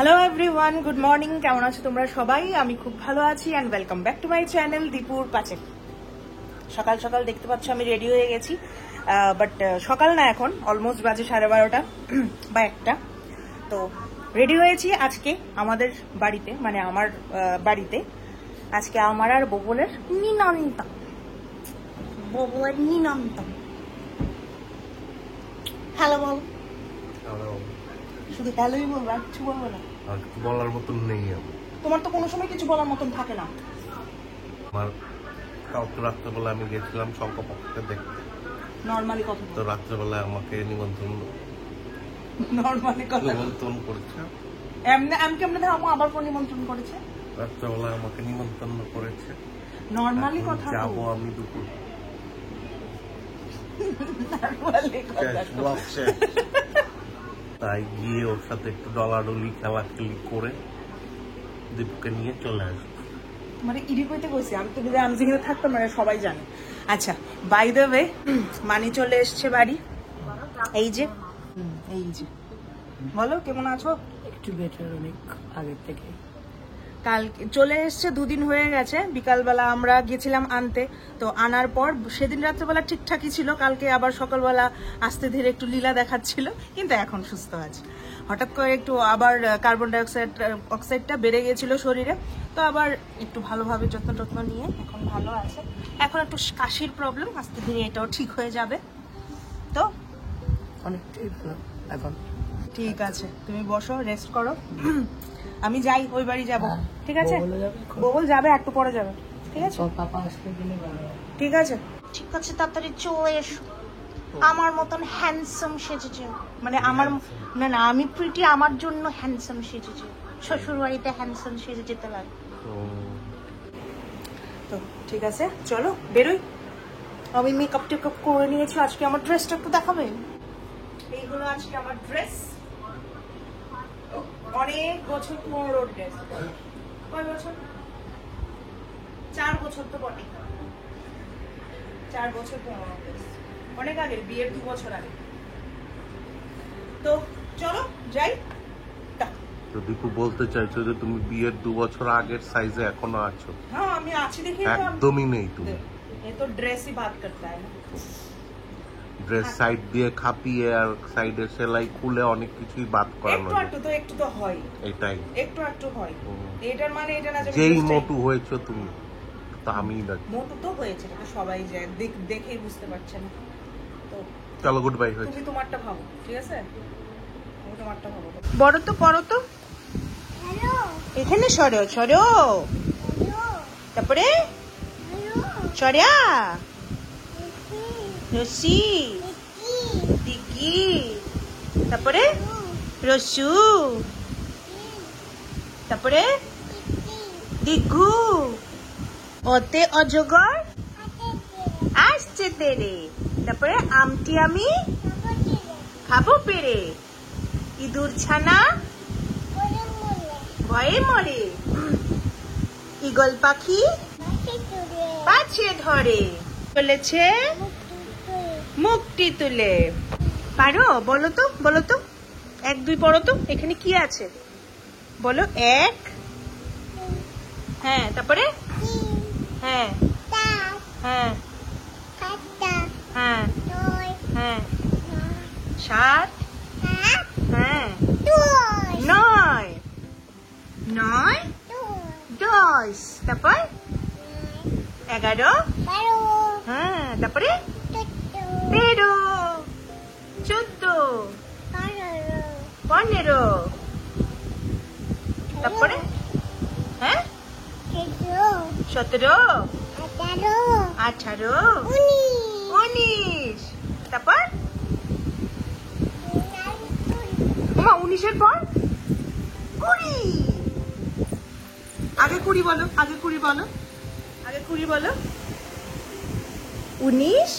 Hello everyone, good morning. কেমন আছো তোমরা সবাই? আমি খুব ভালো আছি and welcome back to my channel দীপুর পাচেল। সকাল সকাল দেখতে পাচ্ছ আমি রেডি হয়ে গেছি, বাট সকাল না, এখন অলমোস্ট বাজে 12:30 বা 1টা। তো রেডি হয়েছি আজকে আমাদের বাড়িতে, মানে আমার বাড়িতে আজকে আমার আর ববলের নিমন্ত্রণ। ববলের নিমন্ত্রণ। হ্যালো বল। শুধু হ্যালোই বলবো, আর কিছু বলবো না? আর কিছু বলার মতন নেই আমার। তোমার তো কোনো সময় কিছু বলার মতন থাকে না। আমার কালকে রাত্রেবেলা আমি গেছিলাম শঙ্করপক্ষকে দেখতে, নর্মালি কথা তো রাত্রেবেলায় আমাকে নিমন্ত্রণ করেছে। এমনি আবার কোন নিমন্ত্রণ করেছে? রাত্রেবেলায় আমাকে নিমন্ত্রণ করেছে। নর্মালি কথা যাবো আমি দুপুর। তাই গিয়ে ওর সাথে একটু ডলাডলি খেলাখেলি করে দীপুকে নিয়ে চলে আসবো। মানে ইডি কইতে কইছি আমি, তো যদি আমি যেখানে থাকতাম মানে সবাই জানে। আচ্ছা, বাই দ্য ওয়ে, মানি চলে এসছে বাড়ি। এই যে বলো কেমন আছো? একটু বেটার, অনেক আগের থেকে। কালকে চলে এসছে, 2 দিন হয়ে গেছে। বিকালবেলা আমরা গেছিলাম আনতে, তো আনার পর সেদিন রাত্রেবেলা ঠিকঠাকই ছিল, কালকে আবার সকালবেলা আস্তে ধীরে একটু লীলা দেখাচ্ছিল, কিন্তু এখন সুস্থ আছে। হঠাৎ করে একটু আবার কার্বন ডাইঅক্সাইডটা বেড়ে গেছিল শরীরে, তো আবার একটু ভালোভাবে যত্ন নিয়ে এখন ভালো আছে। এখন একটু কাশির প্রবলেম, আস্তে ধীরে এটাও ঠিক হয়ে যাবে। তো অনেকটাই ভালো এখন। ঠিক আছে, তুমি বসো, রেস্ট করো। আমি যাই, ওই বাড়ি যাবো। ঠিক আছে, বগল যাবে, একটু পরে যাবে। ঠিক আছে, পাপা আসলে দিলে ভালো। ঠিক আছে, তাড়াতাড়ি চলে এসো। আমার মতন হ্যান্ডসাম সেজেছে, মানে আমার না, আমি প্রিটি, আমার জন্য হ্যান্ডসাম সেজেছে। শ্বশুর বাড়িতে হ্যান্ডসাম সেজে যেতে লাগে। তো ঠিক আছে, চলো বেরোই। আমি মেকআপ টেকআপ করে নিয়েছি। আজকে আমার ড্রেসটা একটু দেখাবে? এইগুলো আজকে আমার ড্রেস, অনেক বছর পুরো ড্রেস। কয় বছর? 4 বছর তো বটে। 4 বছর পুরনো ড্রেস, অনেক আগে, বিয়ের 2 বছর আগে। তো চলো যাই। তো দীপু বলতে চাইছো যে তুমি বিয়ের 2 বছর আগের সাইজে এখনো আছো? হ্যাঁ, আমি আছি দেখি। একদমই নেই তুমি। এ তো ড্রেস ही बात करता है ना। ড্রেস সাইড দিয়ে খাপিয়ে আর সাইডে সেলাই খুলে অনেক কিছুই বাদ করানো যায়। একটু তো হয়, এটাই একটু হয়। এটার মানে এটা না যে যেই মোটু হয়েছো তুমি, তো আমি মোটু তো হয়েছে, এটা সবাই যায়, দেখেই বুঝতে পারছে না। তো চলো, গুড বাই। হয়েছে, তুমি তোমারটা ভাবো, ঠিক আছে? তুমি তোমারটা ভাবো। বড় তো করো তো, এখানে সরো তারপরে সরিয়া রসি দিকি, তারপরে রসু, তারপরে দিঘু, ওতে অজগর আসছে তেরে, তারপরে আমটি আমি খাবো পেরে, ইঁদুর ছানা ভয়ে মরে, ঈগল পাখি পাছে ধরে, চলেছে মুখটি তুলে। পারো? বলো তো 1 2 পড়ো তো। এখানে কি আছে বলো? 1, হ্যাঁ, তারপরে হ্যাঁ হ্যাঁ হ্যাঁ হ্যাঁ 7, হ্যাঁ 9 10, তারপর 11, হ্যাঁ, তারপরে 13, 14, 15, তারপরে হ্যাঁ 17, 18, 19, তারপর 19-এর পর 20। আগে 20 বলো, 19,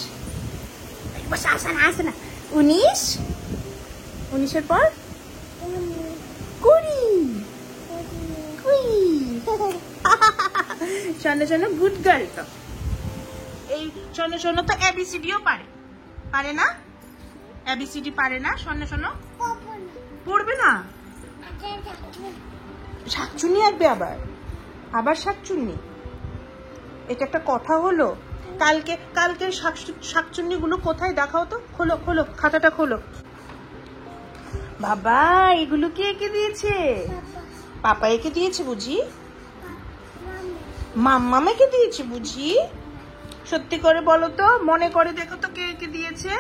আসে না 19, 19-এর পর 20। শোনো গুড গার্ল। তো এই শোনো তো এবিসিডিও পারে না? এবিসিডি পারে না? শোনো পড়বে না? শাকচুন্নি আঁকবে আবার? আবার শাকচুন্নি? এটা একটা কথা হলো? কালকে শাকচুন্নি গুলো কোথায় দেখাও তো। খোলো খোলো, খাতাটা খোলো। বাবা, এগুলো কে এঁকে দিয়েছে? পাপা এঁকে দিয়েছে বুঝি? মাম্মাম এঁকে দিয়েছে বুঝি? সত্যি করে বলো তো, মনে করে দেখো তো কে এঁকে দিয়েছে?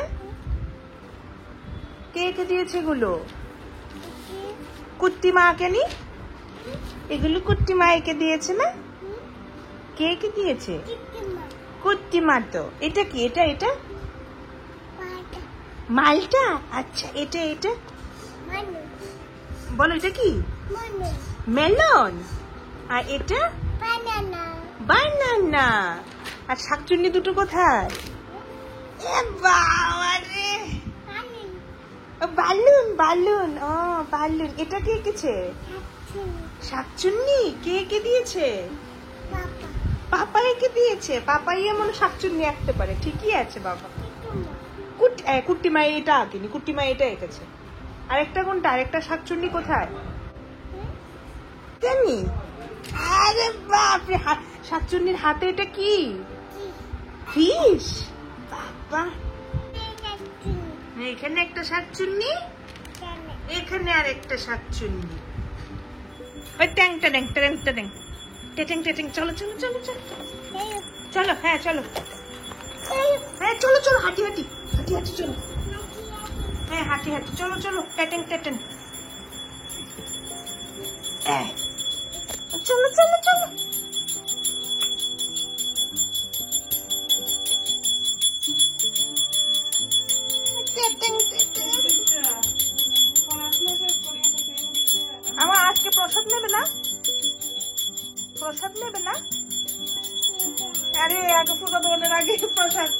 কে এঁকে দিয়েছে এগুলো? কুট্টি মা আঁকেনি? এগুলো কুট্টি মা এঁকে দিয়েছে না? কে এঁকে দিয়েছে? কুট্টি মা। তো এটা কি? এটা মালটা। আচ্ছা, এটা বলো, এটা কি? মেলন। আর এটা বানানা। আর শাকচুন্নি দুটো কোথায়? বালুন। ও বালুন। এটা কে এঁকেছে? শাকচুন্নি। কে এঁকে দিয়েছে? পাপা এঁকে দিয়েছে। পাপাই এমন শাকচুন্নি আঁকতে পারে। ঠিকই আছে বাবা। কুট্টি মা এটা আঁকেনি, কুট্টি মা এটা এঁকেছে। আরেকটা কোনটা? আরেকটা শাকচুন্নি কোথায়? কেনি? আরে বাপরে, শাকচুন্নির হাতে এটা কি? ফিশ। বাবা, এখানে একটা শাকচুন্নি, এখানে আর একটা শাকচুন্নি। ওই ট্যাং ট্যাং ট্যাং ট্যাং টেটেং টেটেং। চলো চলো চলো চলো চলো। হ্যাঁ চলো, হ্যাঁ চলো চলো, হাঁটি হাঁটি হাঁটি হাঁটি চলো। হ্যাঁ হাঁটি হাঁটি চলো চলো। টেটেং টেটেং। চলো চলো চলো। আমার আজকে প্রসাদ নেবে না? প্রসাদ নেবে না? আরে আগে প্রসাদ ওনার আগে প্রসাদ।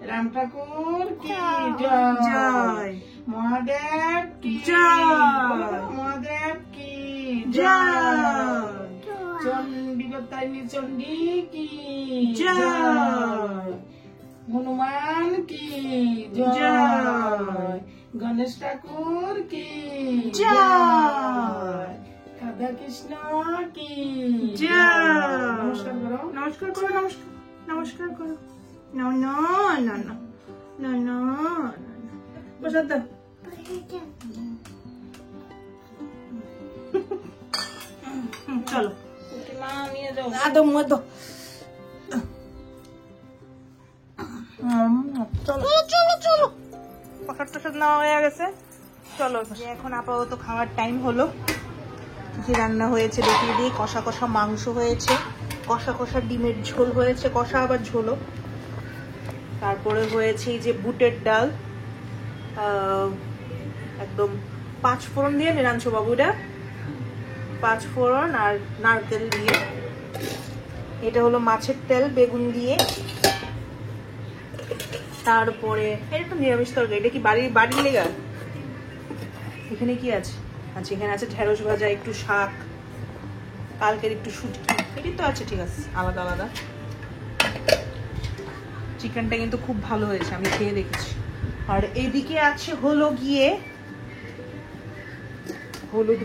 রাম ঠাকুর কি জয়। জয়। মহাদেব কি জয়। মহাদেব কি জয়। চণ্ডী চণ্ডী কি জয়। হনুমান কি জয়। জয়। গণেশ ঠাকুর কি জয়। রাধা কৃষ্ণ কি জয়। নমস্কার করো। নমস্কার করো। নমস্কার করো। না না না না না না না। প্রসাদ দাও। চলো মা নিয়ে যাও। আদম মতো। চলো চলো চলো। প্রসাদ টসাদ নেওয়া হয়ে গেছে। চলো এখন আপাতত খাওয়ার টাইম হলো। কি রান্না হয়েছে দেখিয়ে দিই। কষা কষা মাংস হয়েছে, কষা কষা ডিমের ঝোল হয়েছে, কষা আবার ঝোলও। তারপরে হয়েছে এই যে বুটের ডাল, একদম 5 ফোড়ন দিয়ে নিরাংশ বাবুরা, 5 ফোড়ন আর নারকেল দিয়ে। এটা হলো মাছের তেল বেগুন দিয়ে। তারপরে এটা তো নিরামিষ তরকারি। এটা কি বাড়ির লেগা? এখানে কি আছে? আচ্ছা, এখানে আছে ঢেঁড়স ভাজা, একটু শাক, কালকের একটু শুটকি, এটি তো আছে। ঠিক আছে, আলাদা আলাদা। চিকেনটা কিন্তু খুব ভালো হয়েছে, আমি খেয়ে দেখেছি। আর এদিকে আছে হলো গিয়ে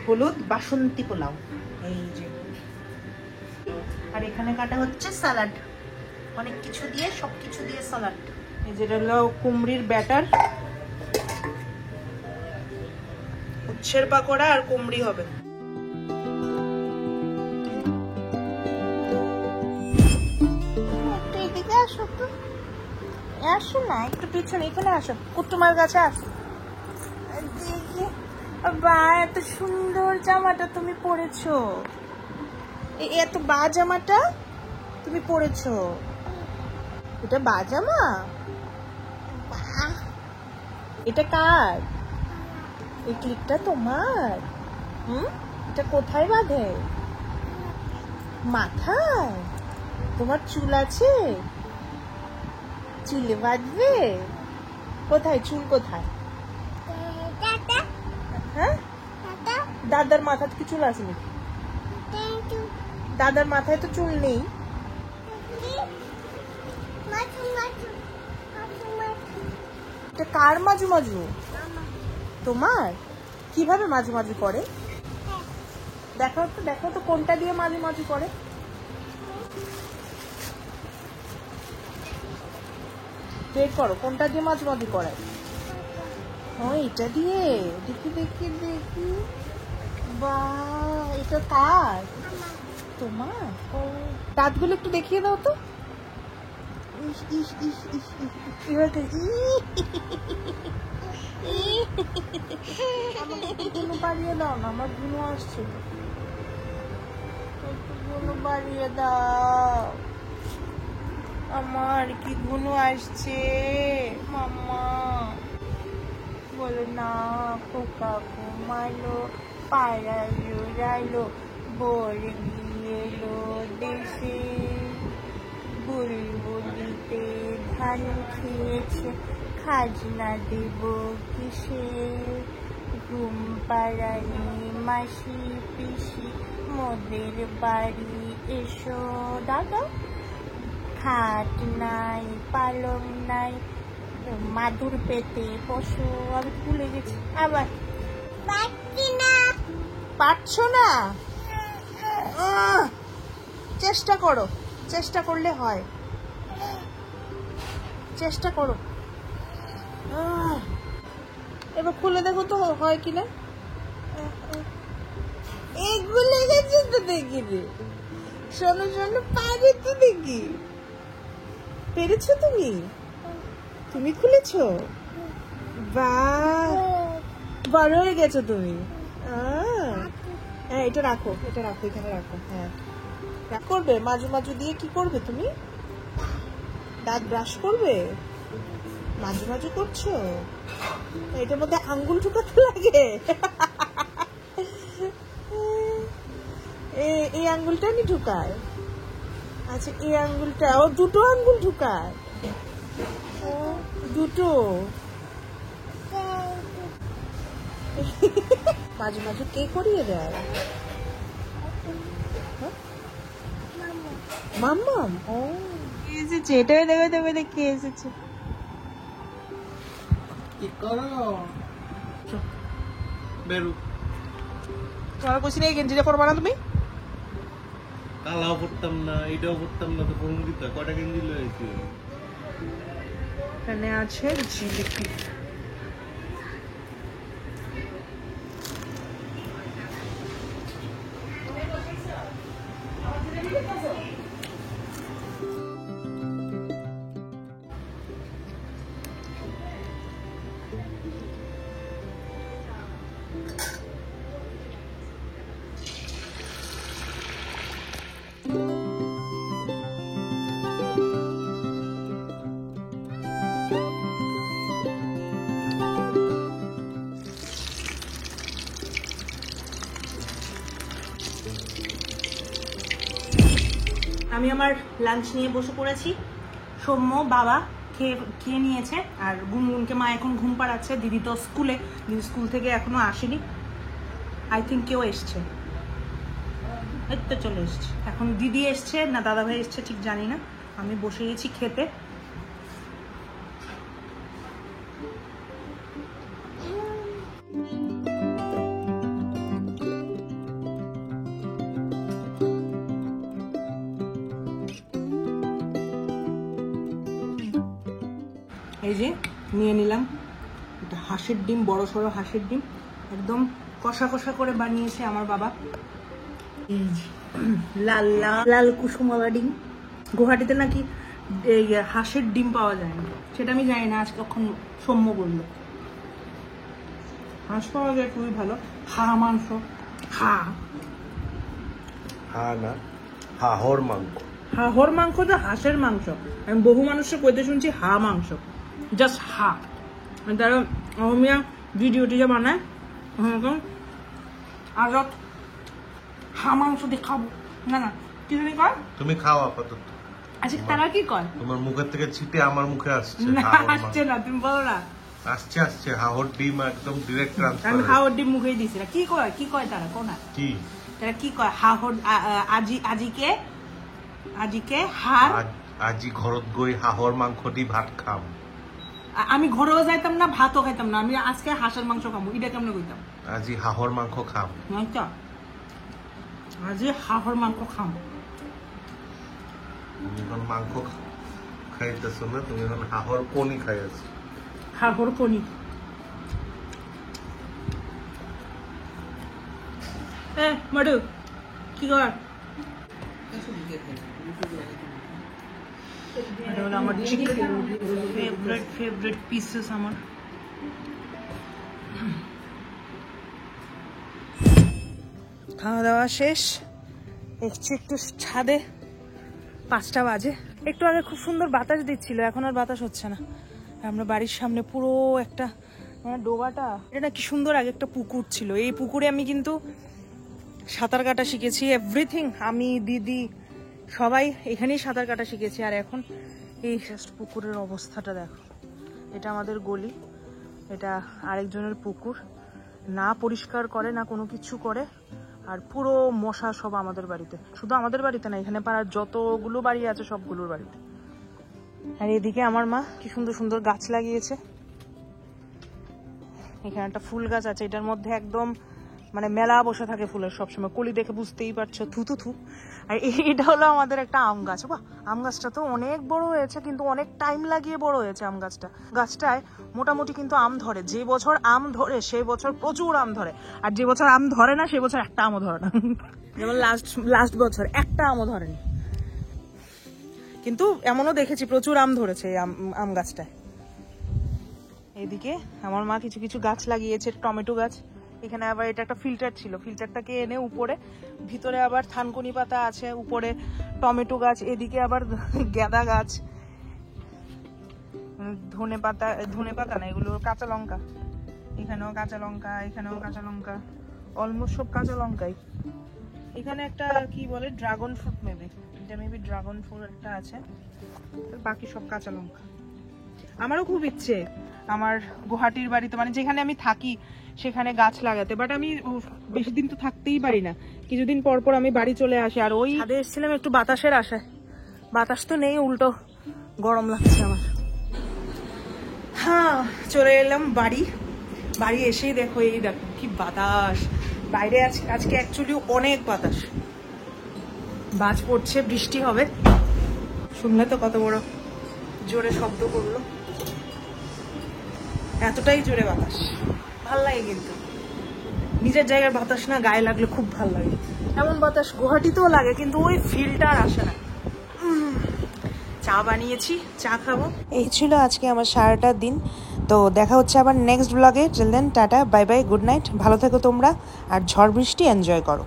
হলুদ বাসন্তী পোলাও, এই যে। আর এখানে কাটা হচ্ছে স্যালাড, অনেক কিছু দিয়ে, সবকিছু দিয়ে স্যালাড। এই যেটা হলো কুমড়ির ব্যাটার, উচ্ছের পাকোড়া আর কুমড়ি হবে। এদিকে আসো তো, আসো না একটু পিছনে, এখানে আসো, কুটুমার কাছে আসো। দেখি বা, এত সুন্দর জামাটা তুমি পরেছো, এত বা জামাটা তুমি পরেছো। এটা বা জামা? এটা কার? এই ক্লিপটা তোমার? এটা কোথায় বাঁধে? মাথায়? তোমার চুল আছে? চুলে বাঁধবে? কোথায় চুল কোথায়? হ্যাঁ, দাদার মাথায় কি চুল আছে নাকি? দাদার মাথায় তো চুল নেই। এটা কার মাজু মাজু? তোমার? কিভাবে মাজু মাজু করে? দেখো তো কোনটা দিয়ে মাজু মাজু করে। বের করো কোনটা দিয়ে মাজু মাজু করে। ও এটা দিয়ে, দেখি দেখি দেখি। বাহ, এটা কার? তোমার? ও, দাঁতগুলো একটু দেখিয়ে দাও তো। ইস ইস ইস ইস ইস, এবার তো আমাকে গুলো বাড়িয়ে দাও না, আমার গুলো আসছে। গুলো বাড়িয়ে দাও, আমার কি গুলো আসছে মাম্মা। বলো না, খোকা ঘুমালো, পাড়ালো রাইলো, বর গিয়েলো দেশে, বুলবুলিতে ধান খেয়েছে, খাজনা দেব কিসে, ঘুম পাড়ানি মাসি পিসি, মোদের বাড়ি এসো দাদা, খাট নাই পালং নাই, মাদুর পেতে বসো। আমি ভুলে গেছি আবার। পারছো না? চেষ্টা করো, চেষ্টা করলে হয়, চেষ্টা করো। এবার খুলে দেখো তো হয় কিনা। এগুলো গেছে তো দেখি রে, শোনো শোনো, পারে তো দেখি। পেরেছো তুমি? তুমি খুলেছো? বাহ, বড় হয়ে গেছো তুমি। হ্যাঁ, এটা রাখো, এটা রাখো, এখানে রাখো। হ্যাঁ, করবে মাজু মাজু দিয়ে কি করবে তুমি? দাঁত ব্রাশ করবে? মাজু মাজু করছো? এটার মধ্যে আঙ্গুল ঢুকাতে লাগে? এই আঙ্গুলটা আমি ঢুকাই। আচ্ছা, এই আঙ্গুলটা, ও দুটো আঙ্গুল ঢুকায়। ও দুটো। মাঝে মাঝে কে করিয়ে দেয়? মাম্মাম। ও এসেছে, এটাই দেবে দেবে দেখে এসেছে। কি করো? বেরু তোমার কইছি না এই গেঞ্জিটা পরবা না তুমি? কালাও পড়তাম না, এটাও পড়তাম না, তো পরম দিতে কয়টা গেঞ্জি লয়েছি। এখানে আছে জিলিপি। আমি আমার লাঞ্চ নিয়ে বসে পড়েছি। সৌম্য বাবা খেয়ে নিয়েছে, আর গুনগুনকে মা এখন ঘুম পাড়াচ্ছে। দিদি তো স্কুলে, দিদি স্কুল থেকে এখনো আসেনি। আই থিঙ্ক কেউ এসছে, এই তো চলে এসছে। এখন দিদি এসছে না দাদা ভাই এসছে ঠিক জানি না। আমি বসে গেছি খেতে। এই যে নিয়ে নিলাম এটা হাঁসের ডিম, বড় সড়ো হাঁসের ডিম, একদম কষা কষা করে বানিয়েছে আমার বাবা। এই যে লাল লাল কুসুমওয়ালা ডিম। গুয়াহাটিতে নাকি এই হাঁসের ডিম পাওয়া যায় না, সেটা আমি জানি না, আজ কখন সৌম্য বলল। হাঁস পাওয়া যায় খুবই ভালো। মাংস না, হাহর মাংস। হাহর মাংস তো হাঁসের মাংস। আমি বহু মানুষকে কইতে শুনছি মাংস, জাস্ট তারা অহমিয়া ভিডিওটি যে বানায় আর মাংস দিয়ে খাবো না, না কি জানি কর। তুমি খাও আপাতত। আচ্ছা তারা কি কয়? তোমার মুখের থেকে ছিটে আমার মুখে আসছে। না হাওর আসছে না, তুমি বলো না। আসছে হাওর ডিম একদম ডিরেক্ট আমি ট্রান্সফার। হাওর ডিম মুখেই দিছি না। কি কয় তারা কোনা? কি তারা কি কয়? হাওর আজিকে হার। আজি ঘরত গই হাহর মাংস দি ভাত খাম। আমি ঘরেও যাইতাম না, ভাতও খাইতাম না, আমি আজকে হাঁসের মাংস খাবো। এটা কেমনে কইতাম? আজি হাহর মাংস খাম। আচ্ছা আজি হাঁসের মাংস খাম। তুমি এখন মাংস খাইতেছো না, তুমি এখন হাহর কোনি খাইছ। হাঁসের কণি। মাডু কি কর? এটা হলো আমার ফেভারিট পিসেস আমার। খাওয়া দাওয়া শেষ, এসছি একটু ছাদে। 5টা বাজে। একটু আগে খুব সুন্দর বাতাস দিচ্ছিল, এখন আর বাতাস হচ্ছে না। আমরা বাড়ির সামনে পুরো একটা ডোবাটা, এটা কি সুন্দর আগে একটা পুকুর ছিল। এই পুকুরে আমি কিন্তু সাঁতার কাটা শিখেছি, এভরিথিং। আমি দিদি সবাই এখানেই সাঁতার কাটা শিখেছি। আর এখন এই জাস্ট পুকুরের অবস্থাটা দেখো। এটা আমাদের গলি, এটা আরেকজনের পুকুর। না পরিষ্কার করে না কোনো কিছু করে, আর পুরো মশা সব আমাদের বাড়িতে। শুধু আমাদের বাড়িতে না, এখানে পাড়ার যতগুলো বাড়ি আছে সবগুলোর বাড়িতে। আর এদিকে আমার মা কি সুন্দর সুন্দর গাছ লাগিয়েছে। এখানে একটা ফুল গাছ আছে, এটার মধ্যে একদম মানে মেলা বসে থাকে ফুলের সবসময়। কলি দেখে বুঝতেই পারছো, থু। আর এটা হলো আমাদের একটা আম গাছ। বাহ, আম গাছটা তো অনেক বড় হয়েছে, কিন্তু অনেক টাইম লাগিয়ে বড় হয়েছে আম গাছটা। গাছটায় মোটামুটি কিন্তু আম ধরে। যে বছর আম ধরে সেই বছর প্রচুর আম ধরে, আর যে বছর আম ধরে না সেই বছর একটা আমও ধরে না। যেমন লাস্ট বছর একটা আমও ধরেনি, কিন্তু এমনও দেখেছি প্রচুর আম ধরেছে এই আম গাছটায়। এইদিকে আমার মা কিছু কিছু গাছ লাগিয়েছে, টমেটো গাছ। এখানে আবার এটা একটা ফিল্টার ছিল, ফিল্টারটাকে এনে উপরে, ভিতরে আবার থানকুনি পাতা আছে, উপরে টমেটো গাছ, এদিকে আবার গাঁদা গাছ, ধনে পাতা না, এগুলো কাঁচা লঙ্কা। এখানেও কাঁচা লঙ্কা, এখানেও কাঁচা লঙ্কা, অলমোস্ট সব কাঁচা লঙ্কাই। এখানে একটা কি বলে ড্রাগন ফ্রুট, এটা মেবি ড্রাগন ফ্রুট একটা আছে। বাকি সব কাঁচা লঙ্কা। আমারও খুব ইচ্ছে আমার গুয়াহাটির বাড়িতে, মানে যেখানে আমি থাকি সেখানে গাছ লাগাতে, বাট আমি বেশি দিন তো থাকতেই পারি না। কিছুদিন পর পর আমি বাড়ি চলে আসি। আর ওই ছাদে এসেছিলাম একটু বাতাসের আশায়, বাতাস তো নেই, উল্টো গরম লাগছে আমার। হ্যাঁ, চলে এলাম বাড়ি এসেই দেখো, এই দেখো কি বাতাস বাইরে। আজকে অ্যাকচুয়ালি অনেক বাতাস, বাজ পড়ছে, বৃষ্টি হবে। শুনলে তো কত বড় জোরে শব্দ করলো, এতটাই জোরে বাতাস। ভাল লাগে, কিন্তু নিজের জায়গার বাতাস না গায়ে লাগলে খুব ভাল লাগে। এমন বাতাস গুয়াহাটিতেও লাগে, কিন্তু ওই ফিলটা আর আসে না। চা বানিয়েছি, চা খাবো। এই ছিল আজকে আমার সারাটা দিন। তো দেখা হচ্ছে আবার নেক্সট ব্লগে। Till then tata, bye bye, good night, ভালো থেকো তোমরা, আর ঝড় বৃষ্টি এনজয় করো।